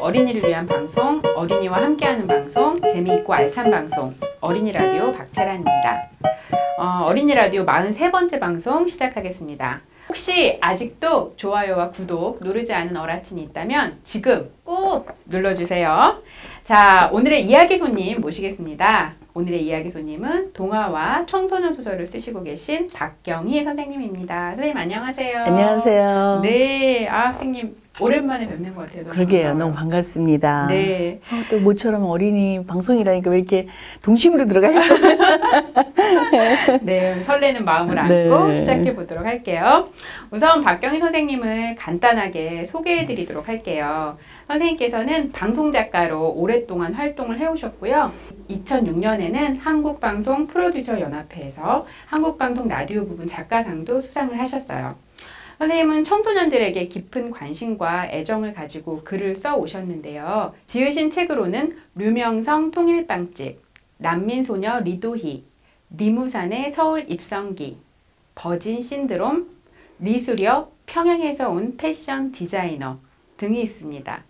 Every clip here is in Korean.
어린이를 위한 방송, 어린이와 함께하는 방송, 재미있고 알찬 방송, 어린이 라디오 박채란입니다. 어린이 라디오 43번째 방송 시작하겠습니다. 혹시 아직도 좋아요와 구독 누르지 않은 어라친이 있다면 지금 꾹 눌러주세요. 자, 오늘의 이야기 손님 모시겠습니다. 오늘의 이야기 손님은 동화와 청소년 소설을 쓰시고 계신 박경희 선생님입니다. 선생님 안녕하세요. 안녕하세요. 네, 선생님 오랜만에 뵙는 것 같아요. 그러게요. 반가워요. 너무 반갑습니다. 네. 또 모처럼 어린이 방송이라니까 왜 이렇게 동심으로 들어가요? 네, 설레는 마음을 안고 시작해 보도록 할게요. 우선 박경희 선생님을 간단하게 소개해 드리도록 할게요. 선생님께서는 방송작가로 오랫동안 활동을 해오셨고요. 2006년에는 한국방송 프로듀서 연합회에서 한국방송 라디오 부분 작가상도 수상을 하셨어요. 선생님은 청소년들에게 깊은 관심과 애정을 가지고 글을 써 오셨는데요. 지으신 책으로는 류명성 통일빵집, 난민소녀 리도희, 리무산의 서울 입성기, 버진 신드롬, 리수려 평양에서 온 패션 디자이너 등이 있습니다.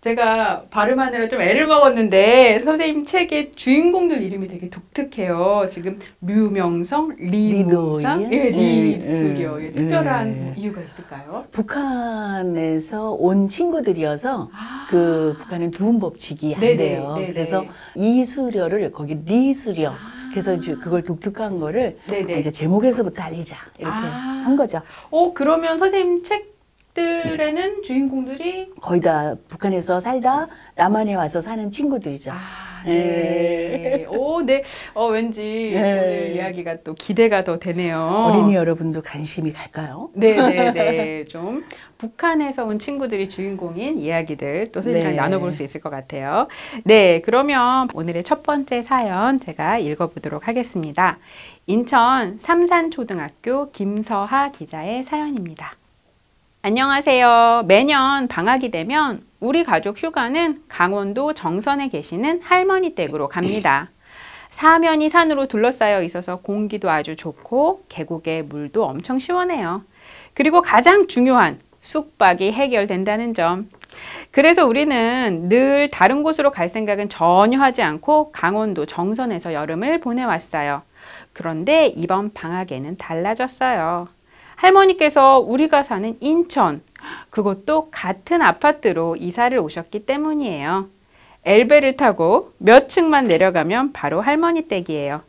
제가 발음하느라 좀 애를 먹었는데 선생님 책의 주인공들 이름이 되게 독특해요. 지금 류명성, 리무산, 리수려. 특별한 이유가 있을까요? 북한에서 온 친구들이어서 그 북한은 두음 법칙이 안 돼요. 네네. 그래서 이수려를 거기 리수려. 그래서 그걸 독특한 거를 이제 제목에서부터 알리자 이렇게 한 거죠. 그러면 선생님 책들에는 주인공들이 거의 다 북한에서 살다 남한에 와서 사는 친구들이죠. 네. 네. 왠지 오늘 이야기가 또 기대가 더 되네요. 어린이 여러분도 관심이 갈까요? 네네네. 좀 북한에서 온 친구들이 주인공인 이야기들 또 선생님이랑 나눠볼 수 있을 것 같아요. 네. 그러면 오늘의 첫 번째 사연 제가 읽어보도록 하겠습니다. 인천 삼산초등학교 김서하 기자의 사연입니다. 안녕하세요. 매년 방학이 되면 우리 가족 휴가는 강원도 정선에 계시는 할머니 댁으로 갑니다. 사면이 산으로 둘러싸여 있어서 공기도 아주 좋고 계곡의 물도 엄청 시원해요. 그리고 가장 중요한 숙박이 해결된다는 점. 그래서 우리는 늘 다른 곳으로 갈 생각은 전혀 하지 않고 강원도 정선에서 여름을 보내왔어요. 그런데 이번 방학에는 달라졌어요. 할머니께서 우리가 사는 인천, 그것도 같은 아파트로 이사를 오셨기 때문이에요. 엘베를 타고 몇 층만 내려가면 바로 할머니 댁이에요.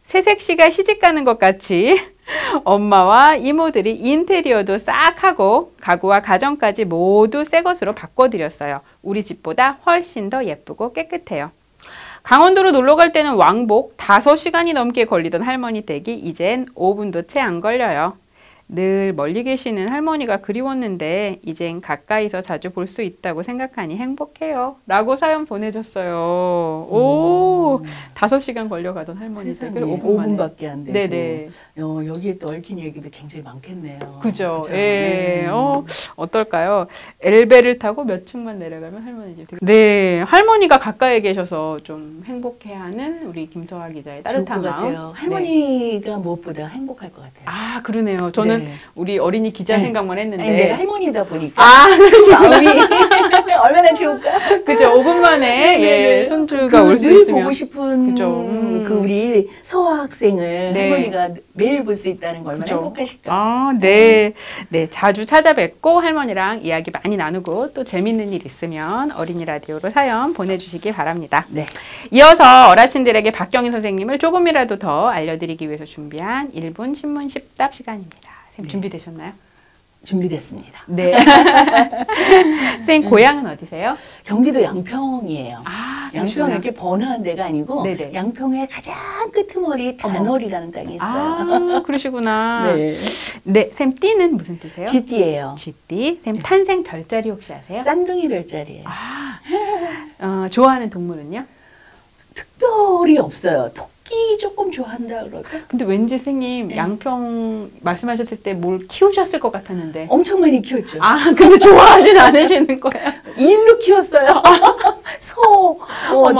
새색시가 시집가는 것 같이 엄마와 이모들이 인테리어도 싹 하고 가구와 가전까지 모두 새 것으로 바꿔드렸어요. 우리 집보다 훨씬 더 예쁘고 깨끗해요. 강원도로 놀러 갈 때는 왕복 5시간이 넘게 걸리던 할머니 댁이 이젠 5분도 채 안 걸려요. 늘 멀리 계시는 할머니가 그리웠는데 이젠 가까이서 자주 볼 수 있다고 생각하니 행복해요. 라고 사연 보내줬어요. 5시간 걸려가던 할머니 댁을 5분밖에 안 되고. 네네. 여기에 또 얽힌 얘기도 굉장히 많겠네요. 그죠. 예. 어떨까요? 엘베를 타고 몇 층만 내려가면 할머니 집. 네. 할머니가 가까이에 계셔서 좀 행복해하는 우리 김서하 기자의 따뜻한 마음. 같아요. 할머니가 무엇보다 행복할 것 같아요. 그러네요. 저는 우리 어린이 기자 생각만 했는데. 아니, 내가 할머니다 보니까. 그러시구나. 얼마나 좋을까? 그죠. 5분 만에 손주가 올 수 늘 있으면. 보고 싶은 그죠. 그 우리 서하 학생을 할머니가 매일 볼 수 있다는 걸 얼마나 행복하실까? 네. 네. 자주 찾아뵙고 할머니랑 이야기 많이 나누고 또 재밌는 일 있으면 어린이 라디오로 사연 보내주시기 바랍니다. 네. 이어서 어라친들에게 박경희 선생님을 조금이라도 더 알려드리기 위해서 준비한 1분 신문 10답 시간입니다. 선생님 준비되셨나요? 준비됐습니다. 네. 선생님 고향은 어디세요? 경기도 양평이에요. 양평 이렇게 번화한 데가 아니고 양평의 가장 끄트머리 단월이라는 땅이 있어요. 그러시구나. 네, 쌤 띠는 무슨 띠세요? 쥐띠예요. 쥐띠. 쌤 탄생 별자리 혹시 아세요? 쌍둥이 별자리예요. 좋아하는 동물은요? 특별히 없어요. 특히 조금 좋아한다 그럴까? 근데 왠지 선생님 양평 말씀하셨을 때 뭘 키우셨을 것 같았는데. 엄청 많이 키웠죠. 아, 근데 좋아하진 않으시는 거예요? 일로 키웠어요. 소,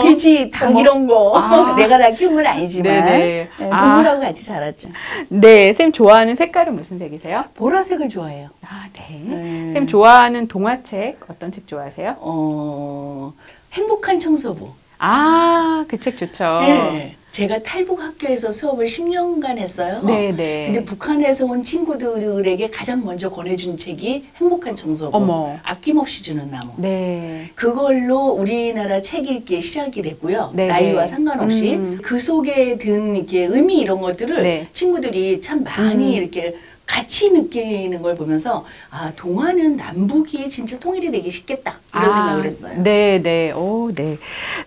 돼지, 닭 이런 거. 내가 다 키운 건 아니지만 네, 동물하고 같이 자랐죠. 네, 선생님 좋아하는 색깔은 무슨 색이세요? 보라색을 좋아해요. 아, 네. 선생님 좋아하는 동화책 어떤 책 좋아하세요? 행복한 청소부. 아, 그 책 좋죠. 네. 제가 탈북 학교에서 수업을 10년간 했어요. 네네. 근데 북한에서 온 친구들에게 가장 먼저 권해준 책이 행복한 청소부. 어머. 아낌없이 주는 나무. 네. 그걸로 우리나라 책 읽기 시작이 됐고요. 네네. 나이와 상관없이. 그 속에 든 이렇게 의미 이런 것들을 네. 친구들이 참 많이 이렇게 같이 느끼는 걸 보면서 아 동화는 남북이 진짜 통일이 되기 쉽겠다 이런 생각을 했어요. 네네. 오, 네.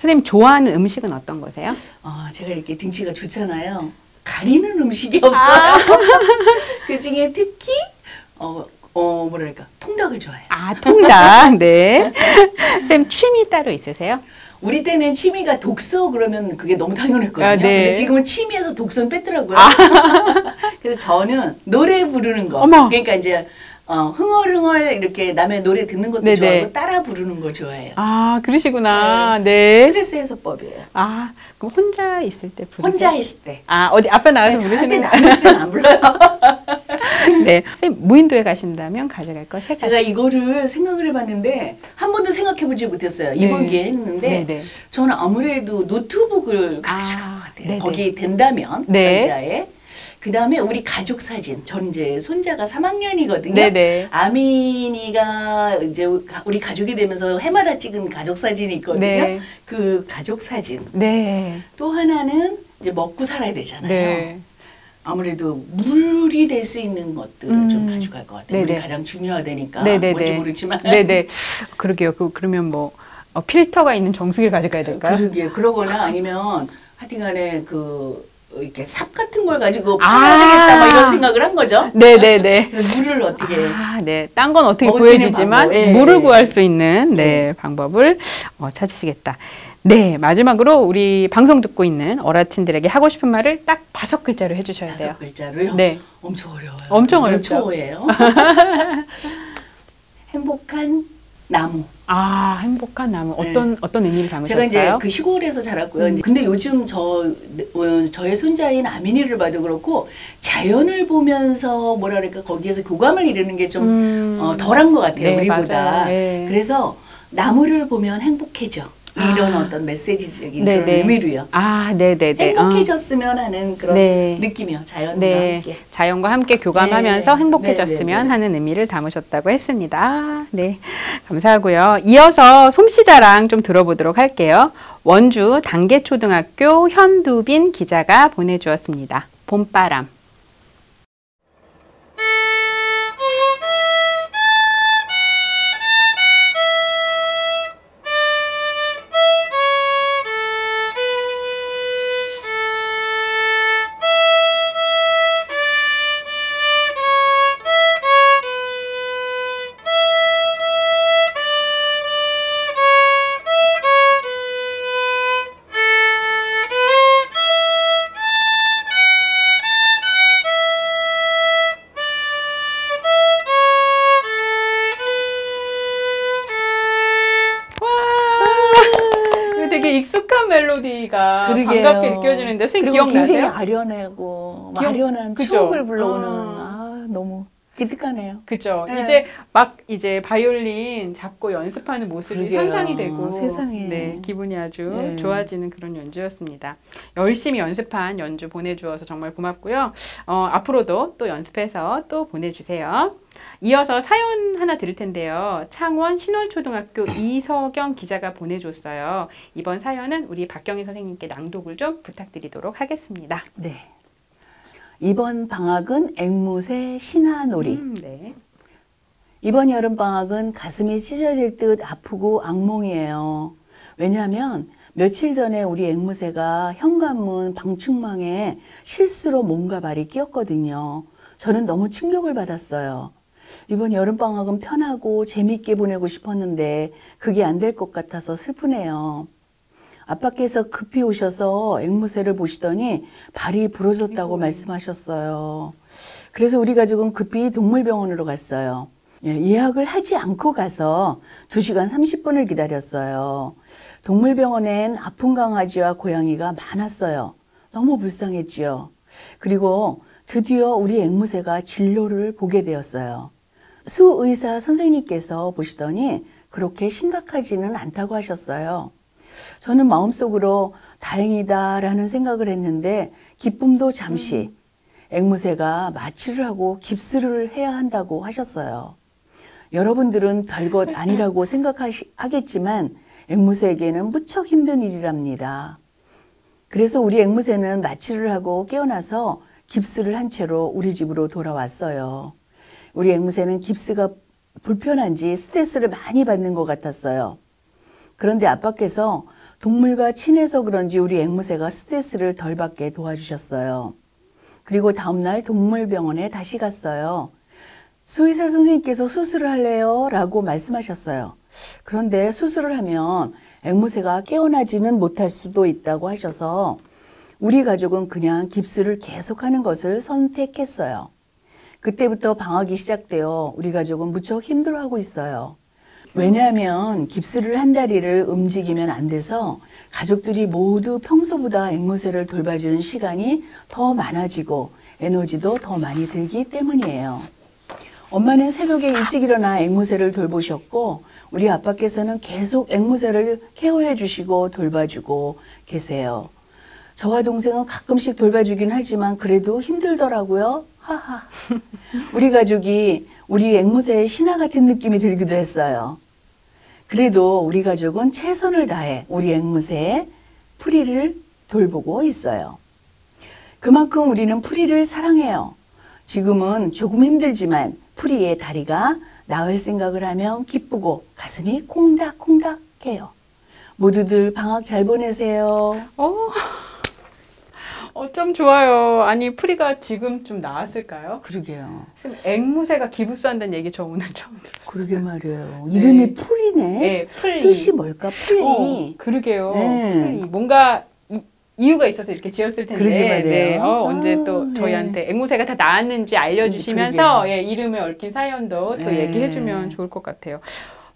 선생님 좋아하는 음식은 어떤 거세요? 제가 이렇게 등치가 좋잖아요. 가리는 음식이 없어요. 그 중에 특히 뭐랄까 통닭을 좋아해요. 아, 통닭. 네. 선생님 취미 따로 있으세요? 우리 때는 취미가 독서 그러면 그게 너무 당연했거든요. 아, 네. 근데 지금은 취미에서 독서는 뺐더라고요. 그래서 저는 노래 부르는 거. 어머. 그러니까 이제 흥얼흥얼 이렇게 남의 노래 듣는 것도 네네. 좋아하고 따라 부르는 거 좋아해요. 아, 그러시구나. 네. 스트레스 해소법이에요. 아, 그럼 혼자 있을 때 부르세요? 혼자 있을 때. 아, 어디 앞에 나가서 부르시는 거? 나갈 때는 안 불러요. 네. 선생님 무인도에 가신다면 가져갈 거 세 가지. 제가 이거를 생각을 해봤는데 한 번도 생각해보지 못했어요. 이번 기회에 했는데 네네. 저는 아무래도 노트북을 가져갈 것 같아요. 네네. 거기 된다면 네. 전자에. 그 다음에 우리 가족 사진. 전 이제 손자가 3학년이거든요. 네네. 아민이가 이제 우리 가족이 되면서 해마다 찍은 가족 사진이 있거든요. 네. 그 가족 사진. 네. 또 하나는 이제 먹고 살아야 되잖아요. 네. 아무래도 물이 될 수 있는 것들을 좀 가져갈 것 같아요. 물이 네네. 가장 중요하다니까. 네네네. 뭔지 모르지만. 네네. 그러게요. 그러면 뭐 필터가 있는 정수기를 가져가야 될까요? 그러게요. 그러거나 아니면 하여튼간에 이렇게 삽 같은 걸 가지고 파야 되겠다 막 이런 생각을 한 거죠. 네네네. 물을 어떻게 네. 딴 건 어떻게 먹을 수 있는 보여지지만 방법. 예, 물을 예. 구할 수 있는 방법을 찾으시겠다. 네. 마지막으로 우리 방송 듣고 있는 어르신들에게 하고 싶은 말을 딱 5글자로 해주셔야 돼요. 5글자로요? 네. 엄청 어려워요. 엄청 몇 어렵죠. 초예요? 행복한 나무. 아, 행복한 나무. 어떤 의미를 담으셨어요? 제가 이제 그 시골에서 자랐고요. 근데 요즘 저의 손자인 아민이를 봐도 그렇고 자연을 보면서 뭐라 그럴까 거기에서 교감을 이루는 게 좀 덜한 것 같아요. 네, 우리보다. 네. 그래서 나무를 보면 행복해져. 이런 어떤 메시지적인 네네. 그런 의미로요. 아, 네네네. 행복해졌으면 하는 그런 느낌이요. 자연과 함께. 자연과 함께 교감하면서 네. 행복해졌으면 네네네. 하는 의미를 담으셨다고 했습니다. 네, 감사하고요. 이어서 솜씨자랑 좀 들어보도록 할게요. 원주 단계초등학교 현두빈 기자가 보내주었습니다. 봄바람. 되게 익숙한 멜로디가 그러게요. 반갑게 느껴지는데 선생님 그리고 기억나세요? 굉장히 아련하고 아련한 그죠? 추억을 불러오는 너무 기특하네요. 그죠. 네. 이제 바이올린 잡고 연습하는 모습이 그러게요. 상상이 되고 세상에. 네, 기분이 아주 네. 좋아지는 그런 연주였습니다. 열심히 연습한 연주 보내주어서 정말 고맙고요. 앞으로도 또 연습해서 또 보내주세요. 이어서 사연 하나 드릴 텐데요. 창원 신월초등학교 이서경 기자가 보내줬어요. 이번 사연은 우리 박경희 선생님께 낭독을 좀 부탁드리도록 하겠습니다. 네. 이번 방학은 앵무새 신화놀이. 네. 이번 여름방학은 가슴이 찢어질 듯 아프고 악몽이에요. 왜냐하면 며칠 전에 우리 앵무새가 현관문 방충망에 실수로 몸과 발이 끼었거든요. 저는 너무 충격을 받았어요. 이번 여름방학은 편하고 재밌게 보내고 싶었는데 그게 안 될 것 같아서 슬프네요. 아빠께서 급히 오셔서 앵무새를 보시더니 발이 부러졌다고 말씀하셨어요. 그래서 우리 가족은 급히 동물병원으로 갔어요. 예약을 하지 않고 가서 2시간 30분을 기다렸어요. 동물병원엔 아픈 강아지와 고양이가 많았어요. 너무 불쌍했지요. 그리고 드디어 우리 앵무새가 진료를 보게 되었어요. 수의사 선생님께서 보시더니 그렇게 심각하지는 않다고 하셨어요. 저는 마음속으로 다행이다라는 생각을 했는데 기쁨도 잠시. 앵무새가 마취를 하고 깁스를 해야 한다고 하셨어요. 여러분들은 별것 아니라고 생각하겠지만 앵무새에게는 무척 힘든 일이랍니다. 그래서 우리 앵무새는 마취를 하고 깨어나서 깁스를 한 채로 우리 집으로 돌아왔어요. 우리 앵무새는 깁스가 불편한지 스트레스를 많이 받는 것 같았어요. 그런데 아빠께서 동물과 친해서 그런지 우리 앵무새가 스트레스를 덜 받게 도와주셨어요. 그리고 다음날 동물병원에 다시 갔어요. 수의사 선생님께서 수술을 할래요? 라고 말씀하셨어요. 그런데 수술을 하면 앵무새가 깨어나지는 못할 수도 있다고 하셔서 우리 가족은 그냥 깁스를 계속하는 것을 선택했어요. 그때부터 방학이 시작되어 우리 가족은 무척 힘들어하고 있어요. 왜냐하면 깁스를 한 다리를 움직이면 안 돼서 가족들이 모두 평소보다 앵무새를 돌봐주는 시간이 더 많아지고 에너지도 더 많이 들기 때문이에요. 엄마는 새벽에 일찍 일어나 앵무새를 돌보셨고 우리 아빠께서는 계속 앵무새를 케어해 주시고 돌봐주고 계세요. 저와 동생은 가끔씩 돌봐주긴 하지만 그래도 힘들더라고요. 하하. 우리 가족이 우리 앵무새의 신하 같은 느낌이 들기도 했어요. 그래도 우리 가족은 최선을 다해 우리 앵무새의 프리를 돌보고 있어요. 그만큼 우리는 프리를 사랑해요. 지금은 조금 힘들지만 프리의 다리가 나을 생각을 하면 기쁘고 가슴이 콩닥콩닥해요. 모두들 방학 잘 보내세요. 참 좋아요. 아니 프리가 지금 좀 나았을까요? 그러게요. 선생님, 앵무새가 기부스한다는 얘기 저 오늘 처음 들었어요. 그러게 말이에요. 이름이 프리네. 네, 프리. 뜻이 뭘까? 프리. 그러게요. 네. 프리. 뭔가 이유가 있어서 이렇게 지었을 텐데. 그러게 말이에요. 네. 언제 또 저희한테 앵무새가 다 나았는지 알려주시면서 그러게요. 이름에 얽힌 사연도 또 네. 얘기해주면 좋을 것 같아요.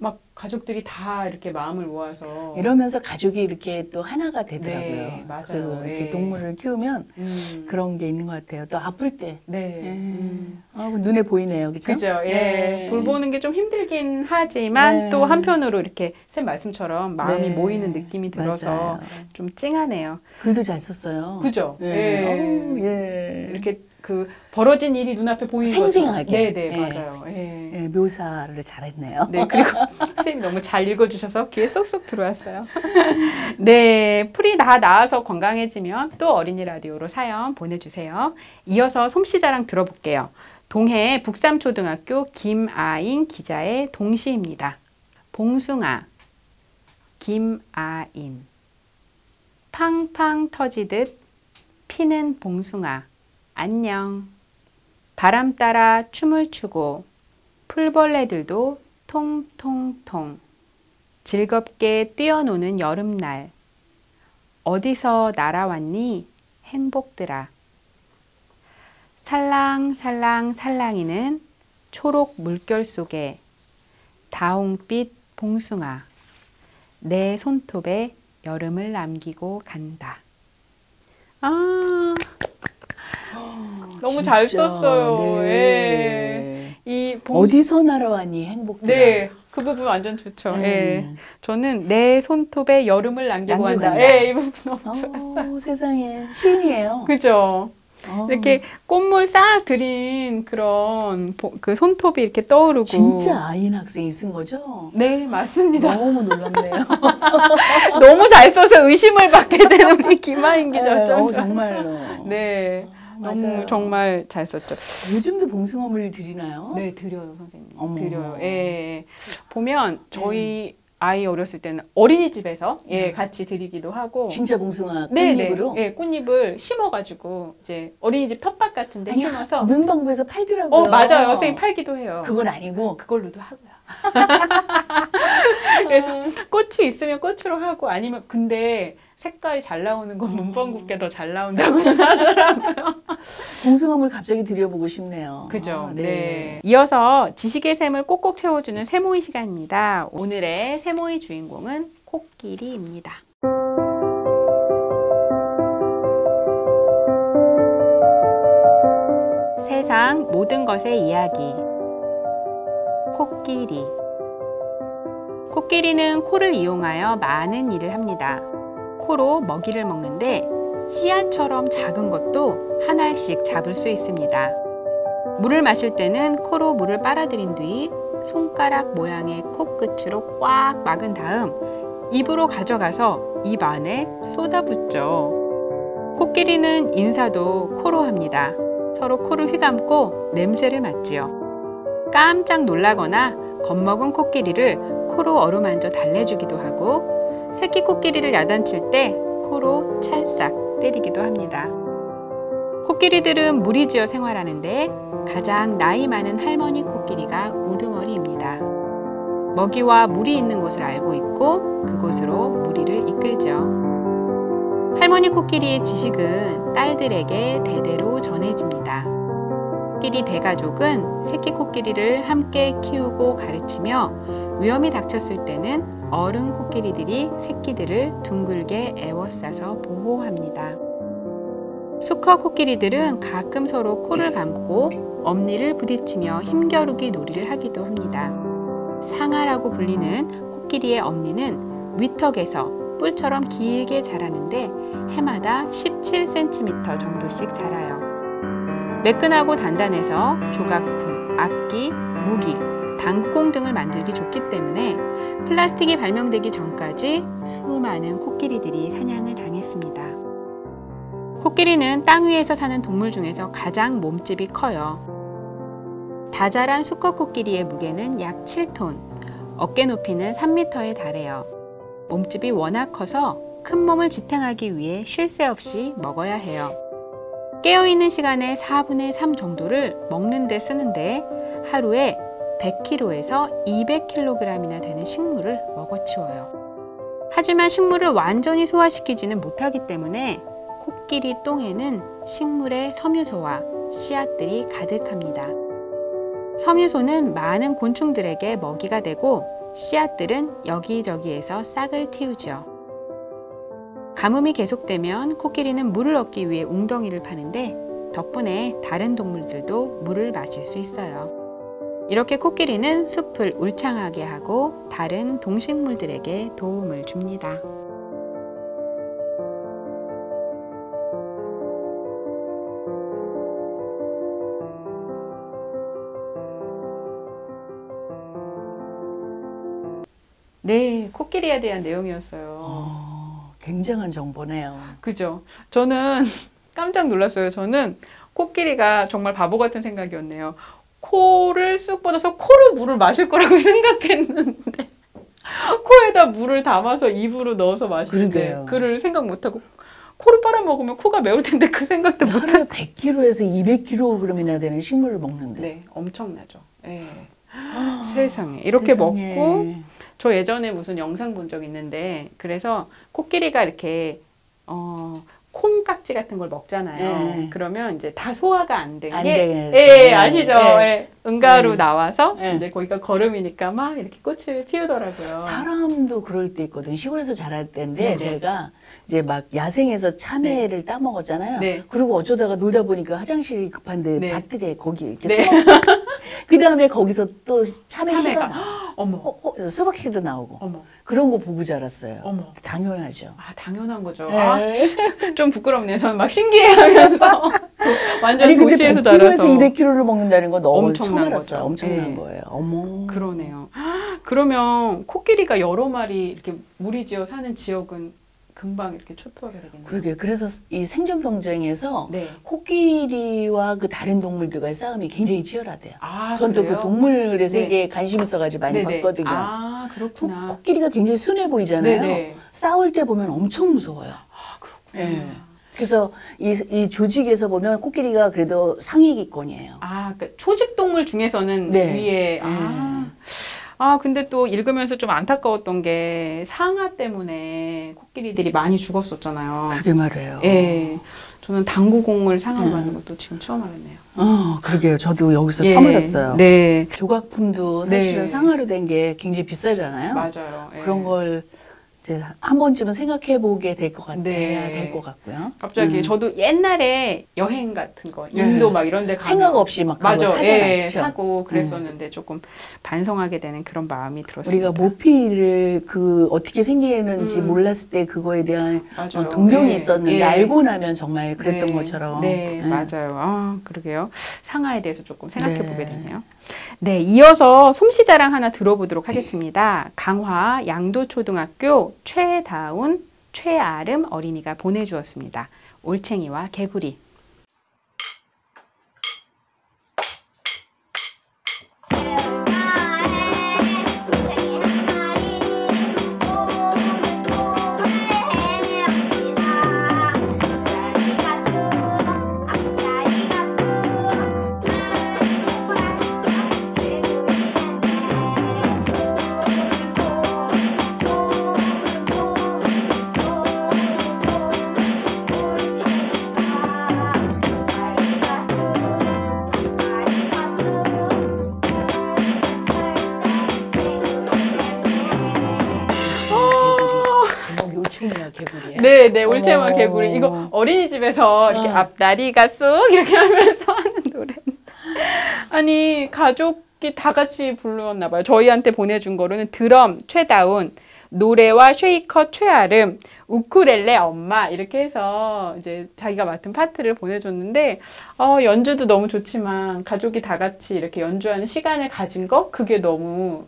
막 가족들이 다 이렇게 마음을 모아서 이러면서 가족이 이렇게 또 하나가 되더라고요. 네, 맞아요. 그리고 이렇게 네. 동물을 키우면 그런 게 있는 것 같아요. 또 아플 때. 네. 눈에 보이네요. 그렇죠? 그죠. 예. 돌보는 게 좀 힘들긴 하지만 네. 또 한편으로 이렇게 쌤 말씀처럼 마음이 네. 모이는 느낌이 들어서 맞아요. 좀 찡하네요. 글도 잘 썼어요. 그죠. 네. 예. 예. 이렇게 그 벌어진 일이 눈앞에 보이는 생생하게. 네, 예. 맞아요. 예. 예, 묘사를 잘했네요. 네, 그리고 쌤이 너무 잘 읽어주셔서 귀에 쏙쏙 들어왔어요. 네, 풀이 다 나아서 건강해지면 또 어린이 라디오로 사연 보내주세요. 이어서 솜씨자랑 들어볼게요. 동해 북삼초등학교 김아인 기자의 동시입니다. 봉숭아, 김아인. 팡팡 터지듯 피는 봉숭아, 안녕. 바람 따라 춤을 추고 풀벌레들도 통통통 즐겁게 뛰어노는 여름날. 어디서 날아왔니 행복들아. 살랑살랑 살랑이는 초록 물결 속에 다홍빛 봉숭아. 내 손톱에 여름을 남기고 간다. 너무 잘 진짜. 썼어요. 네. 이 어디서 날아왔니 행복들아. 네, 그 부분 완전 좋죠. 예. 저는 내 손톱에 여름을 남기고 간다. 예, 이 부분 너무 좋았어요. 세상에 시인이에요. 그죠? 이렇게 꽃물 싹 들인 그런 그 손톱이 이렇게 떠오르고. 진짜 아인 학생이 쓴 거죠? 네, 맞습니다. 너무 놀랍네요. 너무 잘 써서 의심을 받게 되는 우리 김아인 기자. 정말로. 네. 너무 맞아요. 정말 잘 썼죠. 요즘도 봉숭아물 드리나요? 네, 드려요, 선생님. 어머. 드려요. 예. 보면 저희 아이 어렸을 때는 어린이집에서 같이 드리기도 하고. 진짜 봉숭아 네, 꽃잎으로? 네, 꽃잎을 심어가지고 이제 어린이집 텃밭 같은데 심어서. 문방구에서 팔더라고요. 맞아요. 선생님 팔기도 해요. 그건 아니고 그걸로도 하고요. 그래서 꽃이 있으면 꽃으로 하고 아니면 근데 색깔이 잘 나오는 건 문방구께 더 잘 나온다고는 하더라고요. 봉숭아물 갑자기 드려보고 싶네요. 그죠. 네. 이어서 지식의 샘을 꼭꼭 채워주는 세모이 시간입니다. 오늘의 세모이 주인공은 코끼리입니다. 세상 모든 것의 이야기. 코끼리. 코끼리는 코를 이용하여 많은 일을 합니다. 코로 먹이를 먹는데 씨앗처럼 작은 것도 한 알씩 잡을 수 있습니다. 물을 마실 때는 코로 물을 빨아들인 뒤 손가락 모양의 코끝으로 꽉 막은 다음 입으로 가져가서 입 안에 쏟아붓죠. 코끼리는 인사도 코로 합니다. 서로 코를 휘감고 냄새를 맡지요. 깜짝 놀라거나 겁먹은 코끼리를 코로 어루만져 달래주기도 하고 새끼 코끼리를 야단칠 때 코로 찰싹 때리기도 합니다. 코끼리들은 무리 지어 생활하는데 가장 나이 많은 할머니 코끼리가 우두머리입니다. 먹이와 물이 있는 곳을 알고 있고 그곳으로 무리를 이끌죠. 할머니 코끼리의 지식은 딸들에게 대대로 전해집니다. 코끼리 대가족은 새끼 코끼리를 함께 키우고 가르치며 위험이 닥쳤을 때는 어른 코끼리들이 새끼들을 둥글게 에워싸서 보호합니다. 수컷 코끼리들은 가끔 서로 코를 감고 엄니를 부딪히며 힘겨루기 놀이를 하기도 합니다. 상아라고 불리는 코끼리의 엄니는 위턱에서 뿔처럼 길게 자라는데 해마다 17cm 정도씩 자라요. 매끈하고 단단해서 조각품, 악기, 무기, 당구공 등을 만들기 좋기 때문에 플라스틱이 발명되기 전까지 수많은 코끼리들이 사냥을 당했습니다. 코끼리는 땅 위에서 사는 동물 중에서 가장 몸집이 커요. 다 자란 수컷 코끼리의 무게는 약 7톤, 어깨 높이는 3m에 달해요. 몸집이 워낙 커서 큰 몸을 지탱하기 위해 쉴 새 없이 먹어야 해요. 깨어있는 시간의 4분의 3 정도를 먹는 데 쓰는데 하루에 100kg에서 200kg이나 되는 식물을 먹어치워요. 하지만 식물을 완전히 소화시키지는 못하기 때문에 코끼리 똥에는 식물의 섬유소와 씨앗들이 가득합니다. 섬유소는 많은 곤충들에게 먹이가 되고 씨앗들은 여기저기에서 싹을 틔우죠. 가뭄이 계속되면 코끼리는 물을 얻기 위해 웅덩이를 파는데 덕분에 다른 동물들도 물을 마실 수 있어요. 이렇게 코끼리는 숲을 울창하게 하고 다른 동식물들에게 도움을 줍니다. 네, 코끼리에 대한 내용이었어요. 굉장한 정보네요. 그죠? 저는 깜짝 놀랐어요. 저는 코끼리가 정말 바보 같은 생각이었네요. 코를 쑥 뻗어서 코로 물을 마실 거라고 생각했는데 코에다 물을 담아서 입으로 넣어서 마시는데 그를 생각 못하고 코를 빨아먹으면 코가 매울 텐데 그 생각도 못하고 하루에 100kg에서 200kg이나 되는 식물을 먹는데 네, 엄청나죠. 네. 세상에 이렇게 세상에. 먹고 저 예전에 무슨 영상 본 적 있는데 그래서 코끼리가 이렇게 콩깍지 같은 걸 먹잖아요. 그러면 이제 다 소화가 안 된 게, 예, 아시죠? 예. 응가로 나와서 이제 거기가 거름이니까 막 이렇게 꽃을 피우더라고요. 사람도 그럴 때 있거든. 시골에서 자랄 때인데 제가 이제 막 야생에서 참외를 따먹었잖아요. 그리고 어쩌다가 놀다 보니까 화장실이 급한데 밭들에 거기 이렇게 숨어. 그 다음에 거기서 또 참외씨가 나와. 어머. 수박씨도 나오고. 어머. 그런 거 보고 자랐어요. 어머. 당연하죠. 아, 당연한 거죠. 아, 좀 부끄럽네요. 저는 막 신기해하면서 완전 도시에서 자라서 200kg를 먹는다는 거 너무 처음 엄청난 알았어요. 거죠. 엄청난 거예요. 어머. 그러네요. 그러면 코끼리가 여러 마리 이렇게 무리지어 사는 지역은 금방 이렇게 초토화가 되겠네요. 그러게. 그래서 이 생존 경쟁에서 코끼리와 그 다른 동물들과의 싸움이 굉장히 치열하대요. 아, 전 또 그 동물의 세계에 관심 있어가지고 많이 봤거든요. 아, 그렇구나. 코끼리가 굉장히 순해 보이잖아요. 싸울 때 보면 엄청 무서워요. 아, 그렇구나. 그래서 이 조직에서 보면 코끼리가 그래도 상위기권이에요. 아, 그러니까 초식 동물 중에서는 위에. 아, 근데 또 읽으면서 좀 안타까웠던 게 상하 때문에 코끼리들이 많이 죽었었잖아요. 그게 말이에요. 예. 저는 당구공을 상하로 만든 것도 지금 처음 알았네요. 그러게요. 저도 여기서 예. 처음 알았어요. 네. 조각품도 사실은 네. 상하로 된 게 굉장히 비싸잖아요. 맞아요. 예. 그런 걸 이제 한 번쯤은 생각해 보게 될 것 같아야 네. 될 것 같고요. 갑자기 저도 옛날에 여행 같은 거, 인도 막 이런 데 가면 생각 없이 막 그런 거 맞아. 사잖아요. 예, 그쵸? 사고 그랬었는데 조금 반성하게 되는 그런 마음이 들었습니다. 우리가 모피를 그 어떻게 생기는지 몰랐을 때 그거에 대한 맞아요. 동경이 예, 있었는데 예. 알고 나면 정말 그랬던 네, 것처럼. 네, 예. 맞아요. 아, 그러게요. 상하에 대해서 조금 생각해 보게 네. 되네요. 네, 이어서 솜씨 자랑 하나 들어보도록 하겠습니다. 강화 양도초등학교 최다운, 최아름 어린이가 보내주었습니다. 올챙이와 개구리. 제목 요챙이와 개구리야. 네, 네, 올챙이와 어머. 개구리. 이거 어린이집에서 이렇게 응. 앞다리가 쑥 이렇게 하면서 하는 노래. 아니, 가족이 다 같이 불렀나 봐요. 저희한테 보내준 거로는 드럼 최다운, 노래와 쉐이커 최아름, 우쿨렐레 엄마 이렇게 해서 이제 자기가 맡은 파트를 보내줬는데 연주도 너무 좋지만 가족이 다 같이 이렇게 연주하는 시간을 가진 거 그게 너무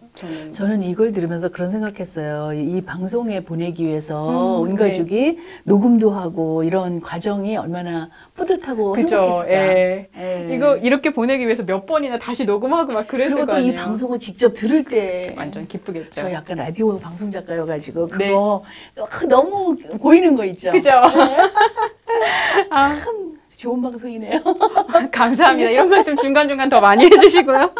저는 이걸 들으면서 그런 생각했어요. 이 방송에 보내기 위해서 온 네. 가족이 녹음도 하고 이런 과정이 얼마나 뿌듯하고 그죠. 행복했을까. 예. 예. 이거 이렇게 보내기 위해서 몇 번이나 다시 녹음하고 막 그랬을 그리고 거 또 이 아니에요. 방송을 직접 들을 때 완전 기쁘겠죠. 저 약간 라디오 방송 작가여가지고 네. 그거 너무 보이는 거 있죠. 그죠. 아, 참 좋은 방송이네요. 감사합니다. 이런 말씀 중간중간 더 많이 해주시고요.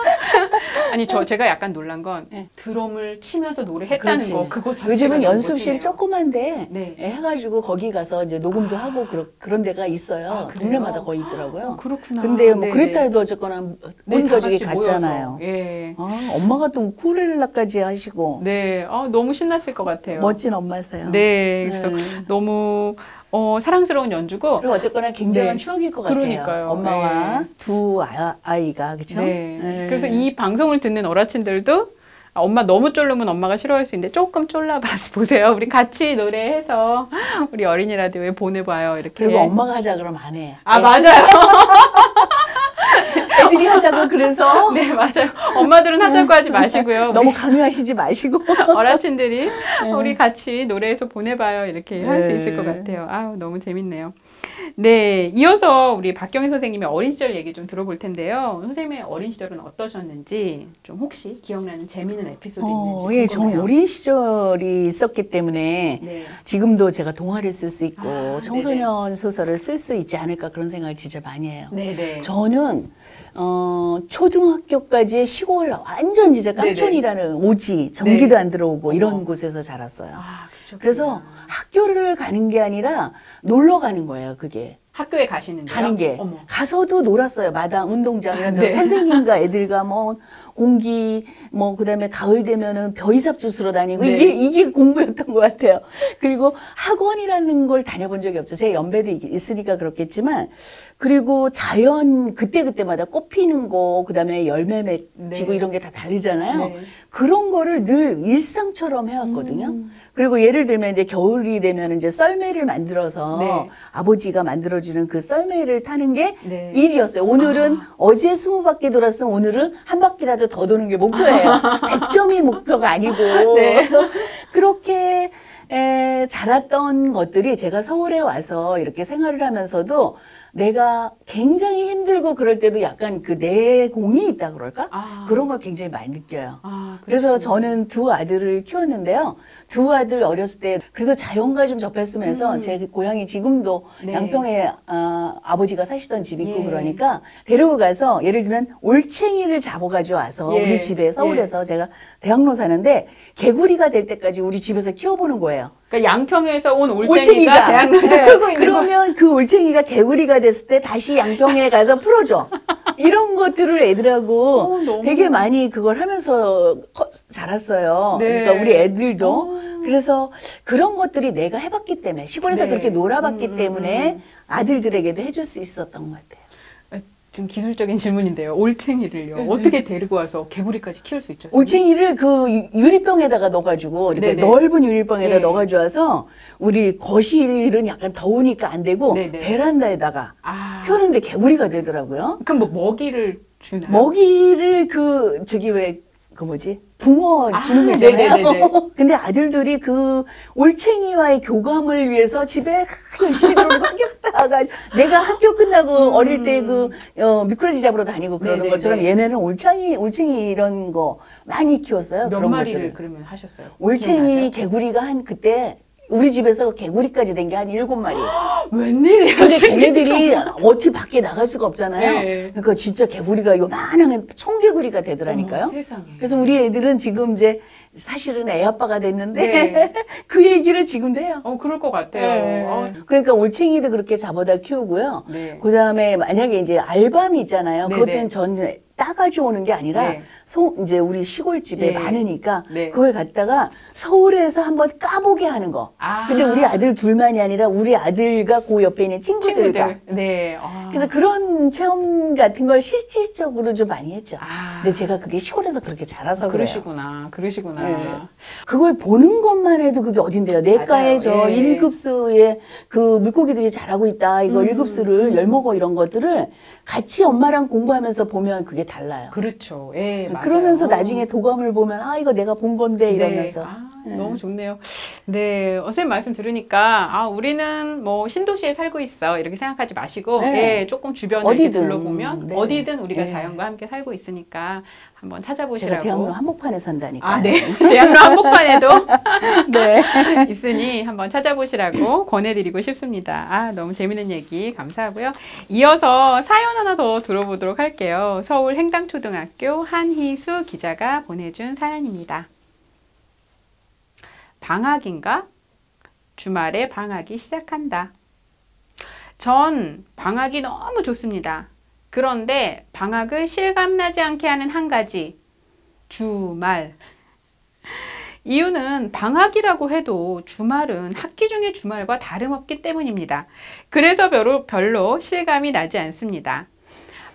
아니, 제가 약간 놀란 건 네. 드럼을 치면서 노래했다는 그렇지. 거, 그거 자체가 요즘은 너무 연습실 멋지네요. 조그만데 네. 해가지고 거기 가서 이제 녹음도 하고 그런 데가 있어요. 아, 그래요? 동네마다 거의 있더라고요. 그렇구나. 근데 뭐 네네. 그랬다 해도 어쨌거나 네, 온 다 가족이 같이 갔잖아요. 모여서. 예. 엄마가 또 우쿨렐라까지 하시고 네. 너무 신났을 것 같아요. 멋진 엄마세요. 네. 그래서 네. 너무 사랑스러운 연주고. 그리고 어쨌거나 굉장한 네. 추억일 것 그러니까요. 같아요. 엄마와 네. 두 아이가 그렇죠? 네. 그래서 이 방송을 듣는 어르신들도 엄마 너무 쫄르면 엄마가 싫어할 수 있는데 조금 쫄라봐 보세요. 우리 같이 노래해서 우리 어린이 라디오에 보내봐요. 이렇게. 그리고 엄마가 하자 그러면 안 해. 아, 맞아요. 애들이 하자고 그래서 네, 맞아요. 엄마들은 하자고 하지 마시고요. 너무 강요하시지 마시고. 어르신들이 우리 같이 노래해서 보내봐요. 이렇게 할 수 있을 것 같아요. 아우, 너무 재밌네요. 네, 이어서 우리 박경희 선생님의 어린 시절 얘기 좀 들어볼 텐데요. 선생님의 어린 시절은 어떠셨는지 좀 혹시 기억나는 재미있는 에피소드 있는지 예, 전 궁금해요. 어린 시절이 있었기 때문에 네. 지금도 제가 동화를 쓸 수 있고 아, 청소년 소설을 쓸 수 있지 않을까 그런 생각을 진짜 많이 해요. 네네. 저는 초등학교까지 시골 완전 진짜 네네. 깡촌이라는 오지 전기도 네. 안 들어오고 어머. 이런 곳에서 자랐어요. 아, 그렇구나. 그래서 학교를 가는 게 아니라 놀러 가는 거예요. 그게 학교에 가시는데요? 가는 게 어머. 가서도 놀았어요. 마당 운동장 이런 데서 네. 선생님과 애들과 뭐 공기 뭐 그다음에 가을 되면은 벼이삽 주스러 다니고 네. 이게 공부였던 것 같아요. 그리고 학원이라는 걸 다녀본 적이 없어요. 제 연배도 있으니까 그렇겠지만 그리고 자연 그때마다 꽃 피는 거 그다음에 열매 맺히고 네. 이런 게 다 다르잖아요. 네. 그런 거를 늘 일상처럼 해왔거든요. 그리고 예를 들면 이제 겨울이 되면 이제 썰매를 만들어서 네. 아버지가 만들어주는 그 썰매를 타는 게 네. 일이었어요. 오늘은 어제 20바퀴 돌았으면 오늘은 한 바퀴라도 더 도는 게 목표예요. 100점이 목표가 아니고. 네. 그렇게 자랐던 것들이 제가 서울에 와서 이렇게 생활을 하면서도 내가 굉장히 힘들고 그럴 때도 약간 그 내공이 있다 그럴까? 아. 그런 걸 굉장히 많이 느껴요. 아, 그래서 그러시구나. 저는 두 아들을 키웠는데요. 두 아들 어렸을 때 그래도 자연과 좀 접했으면서 제 고향이 지금도 네. 양평에 아버지가 사시던 집이 있고 예. 그러니까 데리고 가서 예를 들면 올챙이를 잡아가지고 와서 예. 우리 집에 서울에서 제가 대학로 사는데 개구리가 될 때까지 우리 집에서 키워보는 거예요. 그러니까 양평에서 온 올챙이가 대학로에서 네. 크고 있는 거예요. 그러면 그 올챙이가 개구리가 됐을 때 다시 양평에 가서 풀어줘. 이런 것들을 애들하고 너무. 되게 많이 그걸 하면서 자랐어요. 네. 그러니까 우리 애들도. 그래서 그런 것들이 내가 해봤기 때문에 시골에서 네. 그렇게 놀아봤기 때문에 아들들에게도 해줄 수 있었던 것 같아요. 지금 기술적인 질문인데요. 올챙이를요. 어떻게 데리고 와서 개구리까지 키울 수 있죠? 올챙이를 그 유리병에다가 넣어가지고 이렇게 네네. 넓은 유리병에다 예. 넣어가지고 와서 우리 거실은 약간 더우니까 안 되고 네네. 베란다에다가 아. 키우는데 개구리가 되더라고요. 그럼 뭐 먹이를 주나요? 먹이를 그 뭐지? 붕어 주는 거 있잖아요. 네네네네. 근데 아들들이 그 올챙이와의 교감을 위해서 집에 열심히 들어오고 학교 갔다가 내가 학교 끝나고 어릴 때 미꾸라지 잡으러 다니고 그러는 네네네. 것처럼 얘네는 올챙이 이런 거 많이 키웠어요. 몇 그런 마리를 것들을. 그러면 하셨어요? 올챙이 기억나세요? 개구리가 한 그때 우리 집에서 개구리까지 된 게 한 7마리. 웬일이에요? 근데 걔네들이 어떻게 밖에 나갈 수가 없잖아요. 네. 그러니까 진짜 개구리가 요만한 청개구리가 되더라니까요. 세상에. 그래서 우리 애들은 지금 이제 사실은 애 아빠가 됐는데 네. 그 얘기를 지금도 해요. 그럴 것 같아요. 네. 그러니까 올챙이도 그렇게 잡아다 키우고요. 네. 그 다음에 만약에 이제 알밤이 있잖아요. 네네. 그것들은 전 따가지고 오는 게 아니라 네. 이제 우리 시골집에 네. 많으니까 네. 그걸 갖다가 서울에서 한번 까보게 하는 거. 아. 근데 우리 아들 둘만이 아니라 우리 아들과 그 옆에 있는 친구들과. 네. 그래서 그런 체험 같은 걸 실질적으로 좀 많이 했죠. 아. 근데 제가 그게 시골에서 그렇게 자라서 그래요. 그러시구나. 네. 그걸 보는 것만 해도 그게 어딘데요. 내과에 맞아요. 저 예. 1급수에 그 물고기들이 자라고 있다. 이거 1급수를 열먹어 이런 것들을 같이 엄마랑 공부하면서 보면 그게 달라요. 그렇죠. 예, 맞아요. 그러면서 나중에 도감을 보면 이거 내가 본 건데 이러면서. 네. 너무 좋네요. 네, 선생님 말씀 들으니까 우리는 뭐 신도시에 살고 있어 이렇게 생각하지 마시고 네. 예, 조금 주변을 이렇게 어디든. 둘러보면 네. 어디든 우리가 네. 자연과 함께 살고 있으니까 한번 제가 찾아보시라고. 대학로 한복판에 산다니까. 아, 네. 대학로 한복판에도 네. 있으니 한번 찾아보시라고 권해드리고 싶습니다. 너무 재밌는 얘기 감사하고요. 이어서 사연 하나 더 들어보도록 할게요. 서울 행당초등학교 한희수 기자가 보내준 사연입니다. 방학인가? 주말에 방학이 시작한다. 전 방학이 너무 좋습니다. 그런데 방학을 실감나지 않게 하는 한 가지, 주말. 이유는 방학이라고 해도 주말은 학기 중의 주말과 다름없기 때문입니다. 그래서 별로 실감이 나지 않습니다.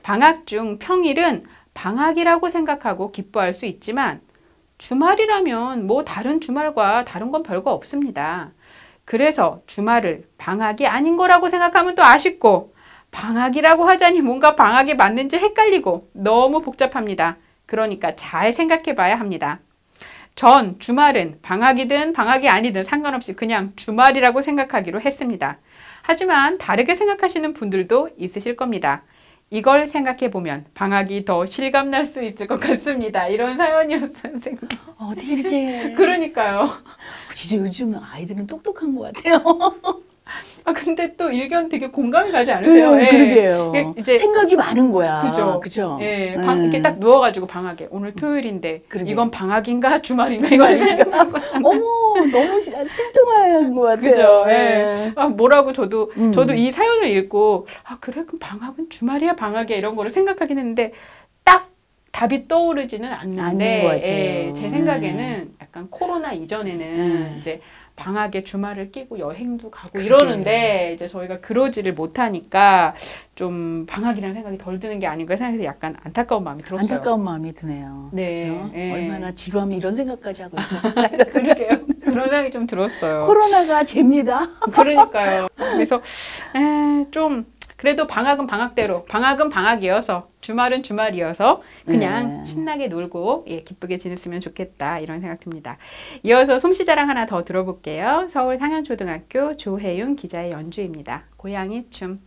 방학 중 평일은 방학이라고 생각하고 기뻐할 수 있지만 주말이라면 뭐 다른 주말과 다른 건 별거 없습니다. 그래서 주말을 방학이 아닌 거라고 생각하면 또 아쉽고 방학이라고 하자니 뭔가 방학이 맞는지 헷갈리고 너무 복잡합니다. 그러니까 잘 생각해 봐야 합니다. 전 주말은 방학이든 방학이 아니든 상관없이 그냥 주말이라고 생각하기로 했습니다. 하지만 다르게 생각하시는 분들도 있으실 겁니다. 이걸 생각해보면 방학이 더 실감날 수 있을 것 같습니다. 이런 사연이었어요, 선생님. 어떻게 이렇게. 그러니까요. 진짜 요즘 아이들은 똑똑한 것 같아요. 근데 또 의견 되게 공감이 가지 않으세요? 예. 그러게요. 이제 생각이 많은 거야. 그죠. 그죠. 예, 이렇게 딱 누워가지고 방학에 오늘 토요일인데 그러게. 이건 방학인가 주말인가 이걸 생각하는 거잖아요. 어머, 너무 신통한 것 같아요. 그죠. 예. 뭐라고 저도 이 사연을 읽고 그래 그럼 방학은 주말이야 방학이야 이런 거를 생각하긴 했는데 딱 답이 떠오르지는 않는 것 않는데 같아요. 예, 제 생각에는 약간 코로나 이전에는 이제 방학에 주말을 끼고 여행도 가고 그러게. 이러는데 이제 저희가 그러지를 못하니까 좀 방학이라는 생각이 덜 드는 게 아닌가 생각해서 약간 안타까운 마음이 들었어요. 안타까운 마음이 드네요. 네. 그렇죠? 예. 얼마나 지루하면 이런 생각까지 하고 있어요. 그러게요. 그런 생각이 좀 들었어요. 코로나가 잽니다. 그러니까요. 그래서 좀 그래도 방학은 방학대로 방학은 방학이어서 주말은 주말이어서 그냥 신나게 놀고 기쁘게 지냈으면 좋겠다 이런 생각 듭니다. 이어서 솜씨자랑 하나 더 들어볼게요. 서울 상현초등학교 조혜윤 기자의 연주입니다. 고양이 춤.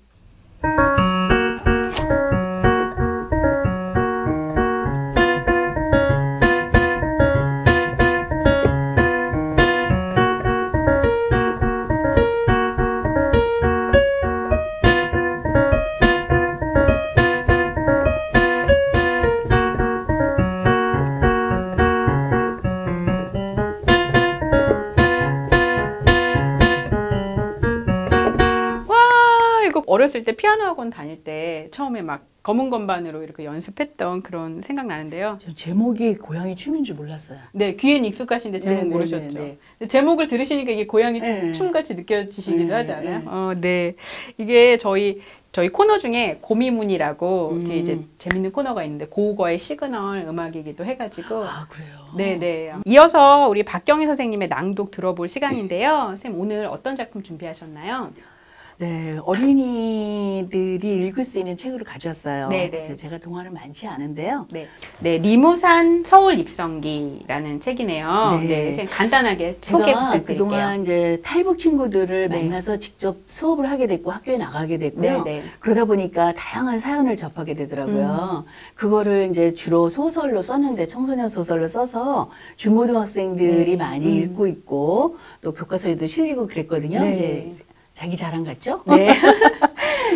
어렸을 때 피아노 학원 다닐 때 처음에 막 검은 건반으로 이렇게 연습했던 그런 생각 나는데요. 저 제목이 고양이 춤인 줄 몰랐어요. 네, 귀엔 익숙하신데 제목 모르셨죠? 네. 제목을 들으시니까 이게 고양이 춤같이 느껴지시기도 하지 않아요? 네. 이게 저희 코너 중에 고미문이라고 이제 재밌는 코너가 있는데 고거의 시그널 음악이기도 해가지고. 아, 그래요? 네네. 이어서 우리 박경희 선생님의 낭독 들어볼 시간인데요. 선생님 오늘 어떤 작품 준비하셨나요? 네, 어린이들이 읽을 수 있는 책으로 가져왔어요. 네네. 제가 동화는 많지 않은데요. 네. 네, 리무산 서울 입성기라는 책이네요. 네. 네, 선생님 간단하게 소개 부탁드릴게요. 그동안 이제 탈북 친구들을 만나서 직접 수업을 하게 됐고 학교에 나가게 됐고요. 네네. 그러다 보니까 다양한 사연을 접하게 되더라고요. 그거를 이제 주로 소설로 썼는데 청소년 소설로 써서 중고등학생들이 많이 읽고 있고 또 교과서에도 실리고 그랬거든요. 네. 이제 자기 자랑 같죠? 네.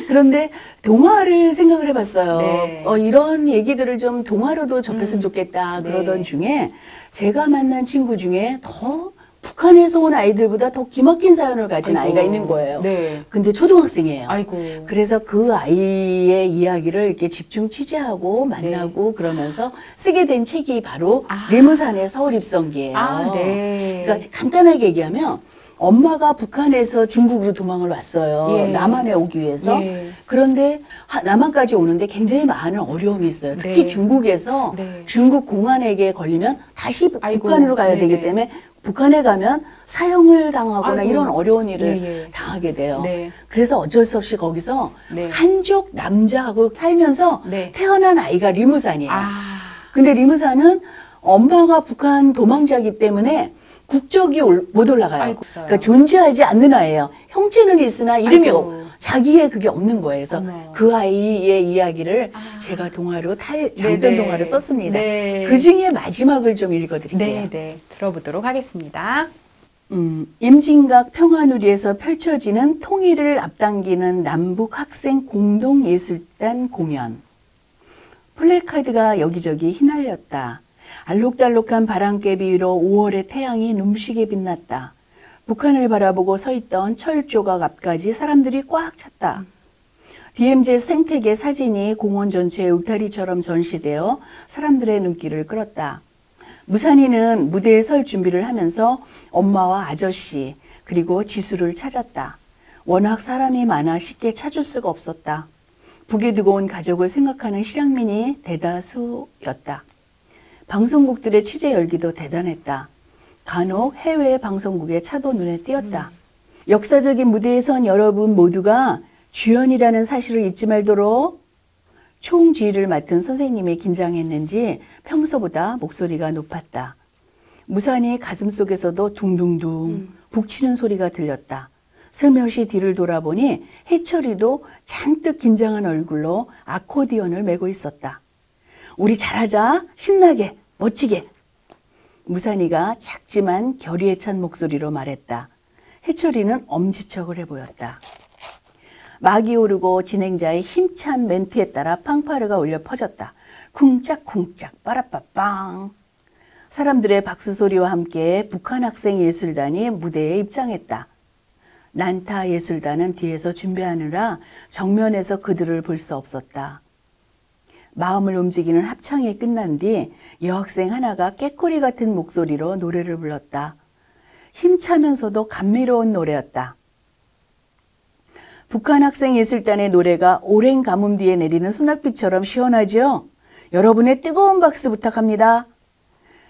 그런데 동화를 생각을 해봤어요. 네. 이런 얘기들을 좀 동화로도 접했으면 좋겠다 그러던 중에 제가 만난 친구 중에 더 북한에서 온 아이들보다 더 기막힌 사연을 가진 아이가 있는 거예요. 네. 근데 초등학생이에요. 아이고. 그래서 그 아이의 이야기를 이렇게 집중 취재하고 만나고 그러면서 쓰게 된 책이 바로 리무산의 서울 입성기예요. 네. 그러니까 간단하게 얘기하면 엄마가 북한에서 중국으로 도망을 왔어요. 예. 남한에 오기 위해서. 예. 그런데 남한까지 오는데 굉장히 많은 어려움이 있어요. 특히 네. 중국에서 네. 중국 공안에게 걸리면 다시 아이고. 북한으로 가야 되기 네네. 때문에 북한에 가면 사형을 당하거나 아이고. 이런 어려운 일을 예. 당하게 돼요. 네. 그래서 어쩔 수 없이 거기서 네. 한족 남자하고 살면서 네. 태어난 아이가 리무산이에요. 아. 근데 리무산은 엄마가 북한 도망자이기 때문에 국적이 못 올라가요. 아이고. 그러니까 존재하지 않는 아이예요. 형체는 있으나 이름이 아이고. 자기의 그게 없는 거예요. 그래서 어머. 그 아이의 이야기를 제가 동화로 장편 네네. 동화로 썼습니다. 네. 그 중에 마지막을 좀 읽어드릴게요. 네, 네. 들어보도록 하겠습니다. 임진각 평화누리에서 펼쳐지는 통일을 앞당기는 남북 학생 공동예술단 공연. 플래카드가 여기저기 휘날렸다. 알록달록한 바람개비 위로 5월의 태양이 눈부시게 빛났다. 북한을 바라보고 서 있던 철조각 앞까지 사람들이 꽉 찼다. DMZ 생태계 사진이 공원 전체에 울타리처럼 전시되어 사람들의 눈길을 끌었다. 무산이는 무대에 설 준비를 하면서 엄마와 아저씨 그리고 지수를 찾았다. 워낙 사람이 많아 쉽게 찾을 수가 없었다. 북에 두고 온 가족을 생각하는 실향민이 대다수였다. 방송국들의 취재 열기도 대단했다. 간혹 해외 방송국의 차도 눈에 띄었다. 역사적인 무대에 선 여러분 모두가 주연이라는 사실을 잊지 말도록. 총지휘를 맡은 선생님이 긴장했는지 평소보다 목소리가 높았다. 무산이 가슴속에서도 둥둥둥 북치는 소리가 들렸다. 슬며시 뒤를 돌아보니 해철이도 잔뜩 긴장한 얼굴로 아코디언을 메고 있었다. 우리 잘하자. 신나게. 멋지게. 무산이가 작지만 결의에 찬 목소리로 말했다. 해철이는 엄지척을 해보였다. 막이 오르고 진행자의 힘찬 멘트에 따라 팡파르가 울려 퍼졌다. 쿵짝쿵짝 빠라빠빵. 사람들의 박수 소리와 함께 북한 학생 예술단이 무대에 입장했다. 난타 예술단은 뒤에서 준비하느라 정면에서 그들을 볼 수 없었다. 마음을 움직이는 합창이 끝난 뒤 여학생 하나가 깨꼬리 같은 목소리로 노래를 불렀다. 힘차면서도 감미로운 노래였다. 북한 학생 예술단의 노래가 오랜 가뭄 뒤에 내리는 소낙비처럼 시원하죠? 여러분의 뜨거운 박수 부탁합니다.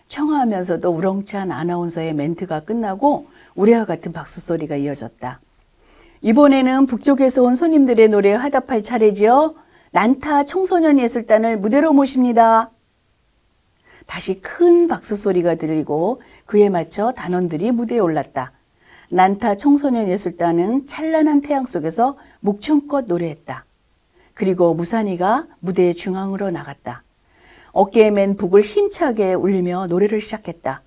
청아하면서도 우렁찬 아나운서의 멘트가 끝나고 우레와 같은 박수 소리가 이어졌다. 이번에는 북쪽에서 온 손님들의 노래에 화답할 차례지요. 난타 청소년 예술단을 무대로 모십니다. 다시 큰 박수 소리가 들리고 그에 맞춰 단원들이 무대에 올랐다. 난타 청소년 예술단은 찬란한 태양 속에서 목청껏 노래했다. 그리고 무산이가 무대 중앙으로 나갔다. 어깨에 맨 북을 힘차게 울리며 노래를 시작했다.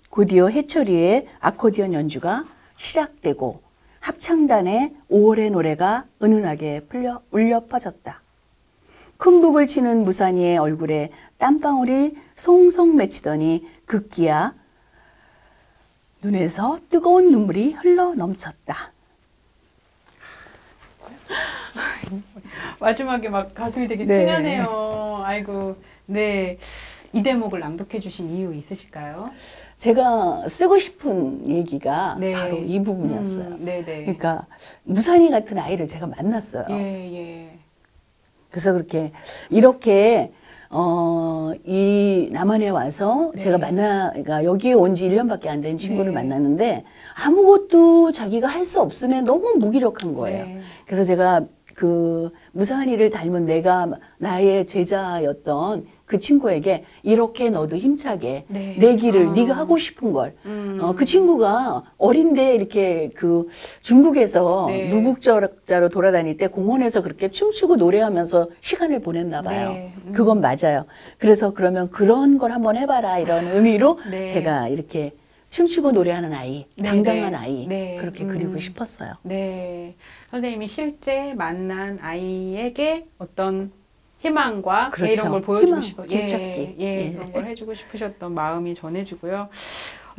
곧이어 해철이의 아코디언 연주가 시작되고 합창단의 5월의 노래가 은은하게 울려 퍼졌다. 큰 북을 치는 무산이의 얼굴에 땀방울이 송송 맺히더니 급기야 눈에서 뜨거운 눈물이 흘러 넘쳤다. 마지막에 막 가슴이 되게 네. 찡하네요. 아이고, 네. 이 대목을 낭독해 주신 이유 있으실까요? 제가 쓰고 싶은 얘기가 네. 바로 이 부분이었어요. 네네. 그러니까 무산이 같은 아이를 제가 만났어요. 예, 예. 그래서 이렇게 이 남한에 와서 네. 제가 그러니까 여기에 온 지 1년밖에 안 된 친구를 네. 만났는데 아무것도 자기가 할 수 없으면 너무 무기력한 거예요. 네. 그래서 제가 그 무산이를 닮은 나의 제자였던 그 친구에게 이렇게 너도 힘차게 네. 내 길을 네가 하고 싶은 걸 그 친구가 어린데 이렇게 그 중국에서 네. 무국자로 돌아다닐 때 공원에서 그렇게 춤추고 노래하면서 시간을 보냈나 봐요. 네. 그건 맞아요. 그래서 그러면 그런 걸 한번 해봐라 이런 의미로 네. 제가 이렇게 춤추고 노래하는 아이, 네, 당당한 네. 아이 네. 그렇게 그리고 싶었어요. 네. 선생님이 실제 만난 아이에게 어떤 희망과 그렇죠. 이런 걸 보여주고 희망, 싶어. 길찾기. 예, 그런 걸 해주고 싶으셨던 마음이 전해지고요.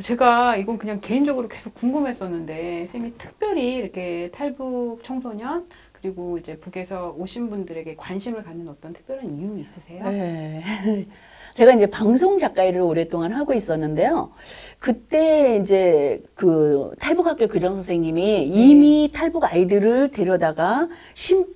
제가 이건 그냥 개인적으로 계속 궁금했었는데, 쌤이 특별히 이렇게 탈북 청소년, 그리고 이제 북에서 오신 분들에게 관심을 갖는 어떤 특별한 이유 있으세요? 네. 제가 이제 방송 작가 일을 오랫동안 하고 있었는데요. 그때 이제 그 탈북학교 교장 선생님이 이미 탈북 아이들을 데려다가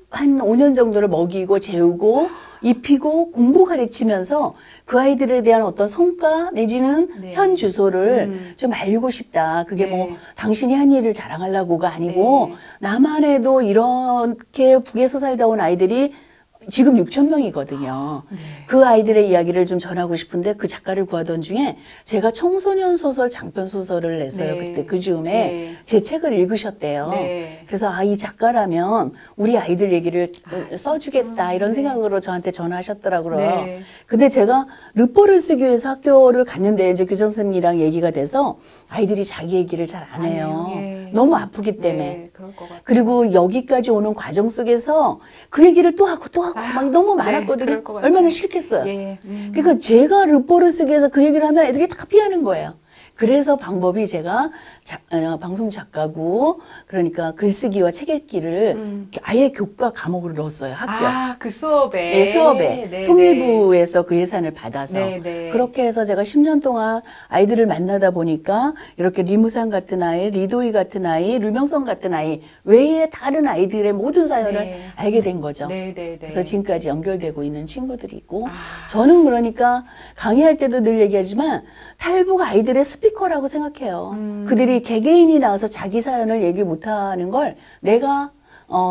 한 5년 정도를 먹이고 재우고 입히고 공부 가르치면서 그 아이들에 대한 어떤 성과 내지는 네. 현 주소를 좀 알고 싶다. 그게 네. 뭐 당신이 한 일을 자랑하려고가 아니고 네. 남한에도 이렇게 북에서 살다 온 아이들이 지금 6천 명이거든요. 네. 그 아이들의 이야기를 좀 전하고 싶은데 그 작가를 구하던 중에 제가 청소년 소설 장편 소설을 냈어요. 네. 그때 그 즈음에 네. 제 책을 읽으셨대요. 네. 그래서 이 작가라면 우리 아이들 얘기를 써주겠다 이런 네. 생각으로 저한테 전화하셨더라고요. 네. 근데 제가 르포를 쓰기 위해서 학교를 갔는데 이제 교장 선생님이랑 얘기가 돼서 아이들이 자기 얘기를 잘 안 해요. 예. 너무 아프기 때문에. 네, 그럴 것 같아요. 그리고 여기까지 오는 과정 속에서 그 얘기를 또 하고 막 너무 네, 많았거든요. 그럴 것 같아요. 얼마나 싫겠어요. 예. 그러니까 제가 르포를 쓰기 위해서 그 얘기를 하면 애들이 다 피하는 거예요. 그래서 방법이 제가 방송 작가고 그러니까 글쓰기와 책 읽기를 아예 교과 과목으로 넣었어요. 학교. 아, 그 수업에. 네, 수업에 네, 통일부에서 그 예산을 받아서 네, 네. 그렇게 해서 제가 10년 동안 아이들을 만나다 보니까 이렇게 리무산 같은 아이, 리도희 같은 아이, 류명성 같은 아이 외에 다른 아이들의 모든 사연을 네. 알게 된 거죠. 네, 네, 네. 그래서 지금까지 연결되고 있는 친구들이 있고 아. 저는 그러니까 강의할 때도 늘 얘기하지만 탈북 아이들의 스피커라고 생각해요. 그들이 개개인이 나와서 자기 사연을 얘기 못하는 걸 내가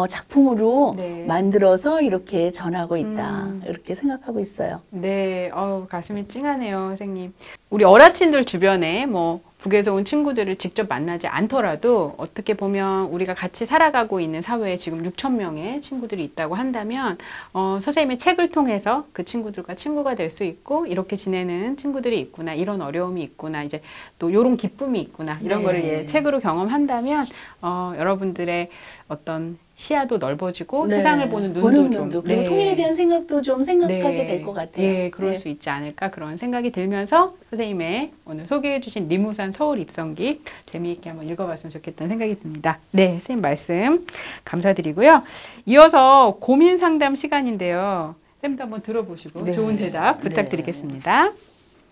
작품으로 네. 만들어서 이렇게 전하고 있다. 이렇게 생각하고 있어요. 네, 가슴이 찡하네요, 선생님. 우리 어라친들 주변에 뭐 북에서 온 친구들을 직접 만나지 않더라도 어떻게 보면 우리가 같이 살아가고 있는 사회에 지금 6천 명의 친구들이 있다고 한다면 선생님의 책을 통해서 그 친구들과 친구가 될 수 있고 이렇게 지내는 친구들이 있구나, 이런 어려움이 있구나, 이제 또 이런 기쁨이 있구나, 이런 네. 거를 책으로 경험한다면 여러분들의 어떤 시야도 넓어지고 네. 세상을 보는 눈도 좀 그리고 통일에 대한 생각도 좀 생각하게 될 것 같아요. 예, 그럴 네. 수 있지 않을까 그런 생각이 들면서 선생님의 오늘 소개해 주신 리무산 서울 입성기 재미있게 한번 읽어봤으면 좋겠다는 생각이 듭니다. 네, 선생님 말씀 감사드리고요. 이어서 고민 상담 시간인데요. 쌤도 한번 들어보시고 네. 좋은 대답 부탁드리겠습니다.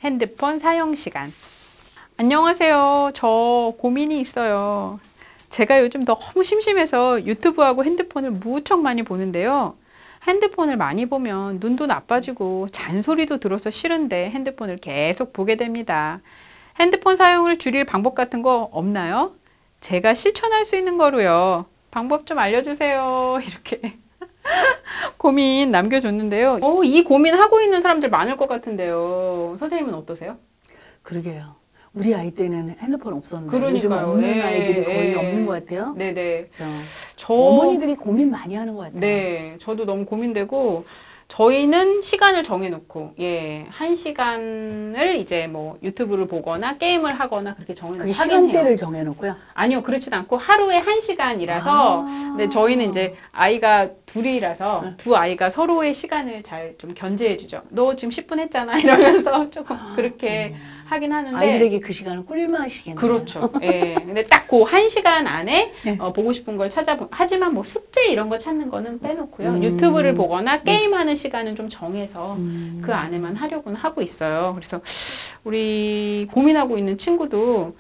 핸드폰 사용 시간. 안녕하세요. 저 고민이 있어요. 제가 요즘 너무 심심해서 유튜브하고 핸드폰을 무척 많이 보는데요. 핸드폰을 많이 보면 눈도 나빠지고 잔소리도 들어서 싫은데 핸드폰을 계속 보게 됩니다. 핸드폰 사용을 줄일 방법 같은 거 없나요? 제가 실천할 수 있는 거로요. 방법 좀 알려주세요. 이렇게 고민 남겨줬는데요. 이 고민 하고 있는 사람들 많을 것 같은데요. 선생님은 어떠세요? 그러게요. 우리 아이 때는 핸드폰 없었는데 그러니까요. 요즘 없는 예, 아이들이 거의 예. 없는 것 같아요. 네네. 그렇죠. 저 어머니들이 고민 많이 하는 것 같아요. 네, 저도 너무 고민되고 저희는 시간을 정해놓고 예, 1시간을 이제 뭐 유튜브를 보거나 게임을 하거나 그렇게 정해놓고 그 하긴 해요. 시간대를 정해놓고요. 아니요, 그렇진 않고 하루에 1시간이라서 근데 저희는 이제 아이가 둘이라서 두 아이가 서로의 시간을 잘 좀 견제해주죠. 너 지금 10분 했잖아 이러면서 조금 그렇게 하긴 하는데 아이들에게 그 시간은 꿀맛이겠네요. 그렇죠. 예. 근데 딱 그 1시간 안에 네. 보고 싶은 걸 하지만 뭐 숙제 이런 거 찾는 거는 빼놓고요. 유튜브를 보거나 게임하는 시간은 좀 정해서 그 안에만 하려고는 하고 있어요. 그래서 우리 고민하고 있는 친구도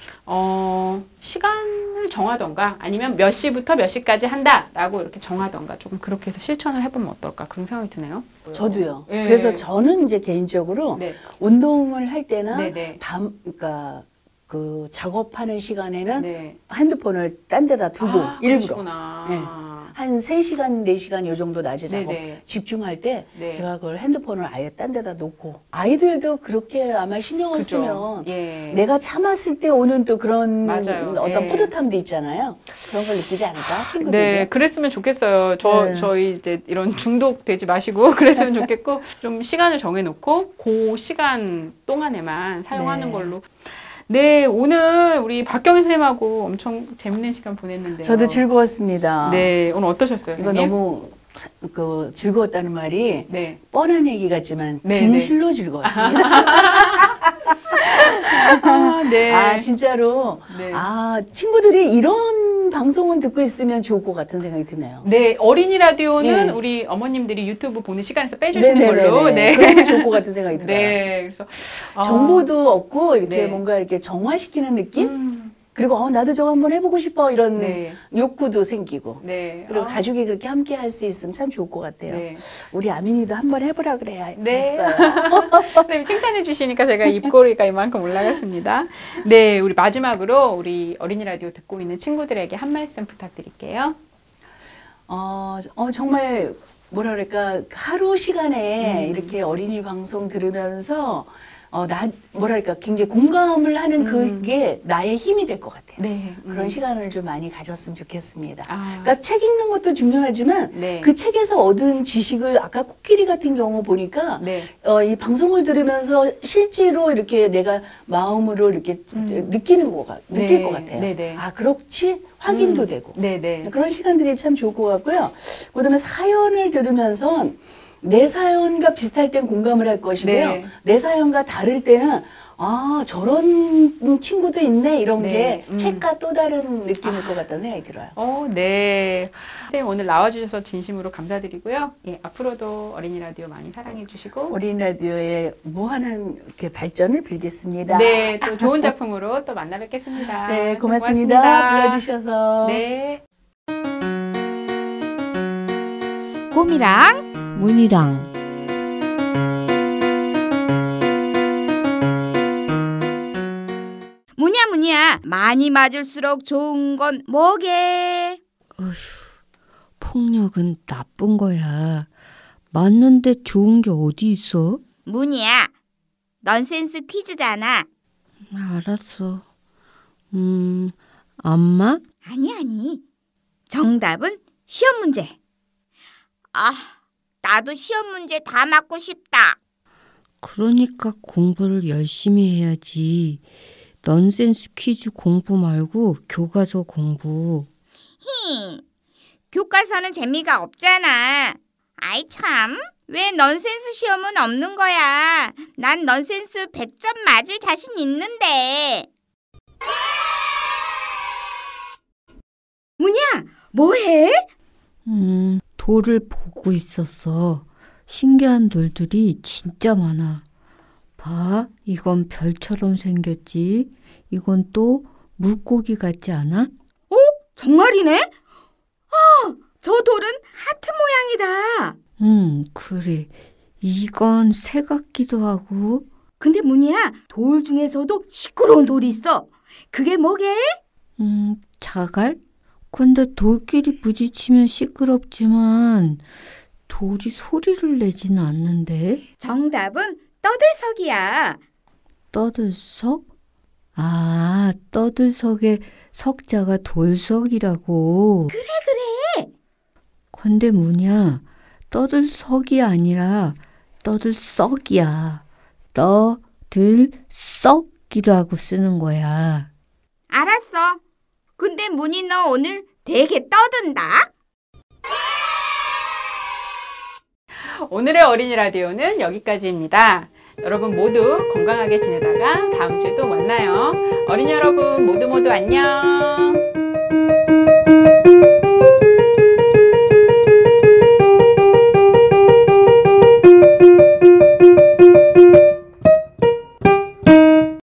시간을 정하던가 아니면 몇 시부터 몇 시까지 한다라고 이렇게 정하던가 조금 그렇게 해서 실천을 해보면 어떨까 그런 생각이 드네요. 저도요. 예. 그래서 저는 이제 개인적으로 네. 운동을 할 때나 네네. 그러니까 그 작업하는 시간에는 네. 핸드폰을 딴 데다 두고 일부러 그러시구나. 네. 한 3시간, 4시간 요 정도 낮에 작업 네네. 집중할 때 네. 제가 그걸 핸드폰을 아예 딴 데다 놓고 아이들도 그렇게 아마 신경을 그죠. 쓰면 예. 내가 참았을 때 오는 또 그런 맞아요. 어떤 예. 뿌듯함도 있잖아요. 그런 걸 느끼지 않을까? 친구들이. 네, 그랬으면 좋겠어요. 네. 저희 이제 이런 중독되지 마시고 그랬으면 좋겠고 좀 시간을 정해놓고 그 시간 동안에만 사용하는 네. 걸로. 네, 오늘 우리 박경희 선생님하고 엄청 재밌는 시간 보냈는데요. 저도 즐거웠습니다. 네, 오늘 어떠셨어요, 이거 선생님? 너무 즐거웠다는 말이 네. 뻔한 얘기 같지만 네, 진실로 즐거웠습니다. 아, 네. 아 진짜로 네. 아 친구들이 이런 방송은 듣고 있으면 좋을 것 같은 생각이 드네요. 네, 어린이 라디오는 네. 우리 어머님들이 유튜브 보는 시간에서 빼주시는 네네네네. 걸로. 네. 그러면 좋을 것 같은 생각이 들어요. 네, 그래서 정보도 얻고 이렇게 네. 뭔가 이렇게 정화시키는 느낌? 그리고 나도 저거 한번 해보고 싶어 이런 네. 욕구도 생기고 네. 그리고 가족이 그렇게 함께 할 수 있으면 참 좋을 것 같아요. 네. 우리 아민이도 한번 해보라 그래야 네. 했어요. 선생님 칭찬해 주시니까 제가 입꼬리가 이만큼 올라갔습니다. 네, 우리 마지막으로 우리 어린이 라디오 듣고 있는 친구들에게 한 말씀 부탁드릴게요. 정말 뭐라 그럴까 하루 시간에 이렇게 어린이 방송 들으면서 뭐랄까 굉장히 공감을 하는 그게 나의 힘이 될 것 같아요. 네. 그런 시간을 좀 많이 가졌으면 좋겠습니다. 아. 그러니까 책 읽는 것도 중요하지만 네. 그 책에서 얻은 지식을 아까 코끼리 같은 경우 보니까 네. 이 방송을 들으면서 실제로 이렇게 내가 마음으로 이렇게 느낄 것 같아요. 네네. 아 그렇지 확인도 되고 네네. 그런 시간들이 참 좋을 것 같고요. 그다음에 사연을 들으면서 내 사연과 비슷할 땐 공감을 할 것이고요. 네. 내 사연과 다를 때는 저런 친구도 있네 이런 네. 게 책과 또 다른 느낌일 것 같다는 생각이 들어요. 네. 선생님 오늘 나와주셔서 진심으로 감사드리고요. 예, 앞으로도 어린이 라디오 많이 사랑해 주시고. 어린 라디오의 무한한 이렇게 발전을 빌겠습니다. 네, 또 좋은 작품으로 또 만나 뵙겠습니다. 네, 고맙습니다. 불러주셔서. 네. 곰이랑 문이랑 문이야 많이 맞을수록 좋은 건 뭐게? 어휴, 폭력은 나쁜 거야. 맞는데 좋은 게 어디 있어? 문이야 넌센스 퀴즈잖아. 알았어. 엄마? 아니 정답은 시험 문제. 나도 시험 문제 다 맞고 싶다. 그러니까 공부를 열심히 해야지. 넌센스 퀴즈 공부 말고 교과서 공부. 교과서는 재미가 없잖아. 아이 참, 왜 넌센스 시험은 없는 거야? 난 넌센스 100점 맞을 자신 있는데. 문이야, 뭐해? 돌을 보고 있었어. 신기한 돌들이 진짜 많아. 봐, 이건 별처럼 생겼지. 이건 또 물고기 같지 않아? 정말이네? 저 돌은 하트 모양이다. 그래. 이건 새 같기도 하고. 근데 문이야, 돌 중에서도 시끄러운 돌이 있어. 그게 뭐게? 자갈? 근데 돌끼리 부딪히면 시끄럽지만 돌이 소리를 내지는 않는데. 정답은 떠들썩이야. 떠들썩? 아, 떠들석의 석자가 돌석이라고. 그래. 근데 뭐냐? 떠들석이 아니라 떠들썩이야. 떠들썩이라고 쓰는 거야. 알았어. 근데 문희 너 오늘 되게 떠든다. 오늘의 어린이 라디오는 여기까지입니다. 여러분 모두 건강하게 지내다가 다음 주에 또 만나요. 어린이 여러분 모두 안녕.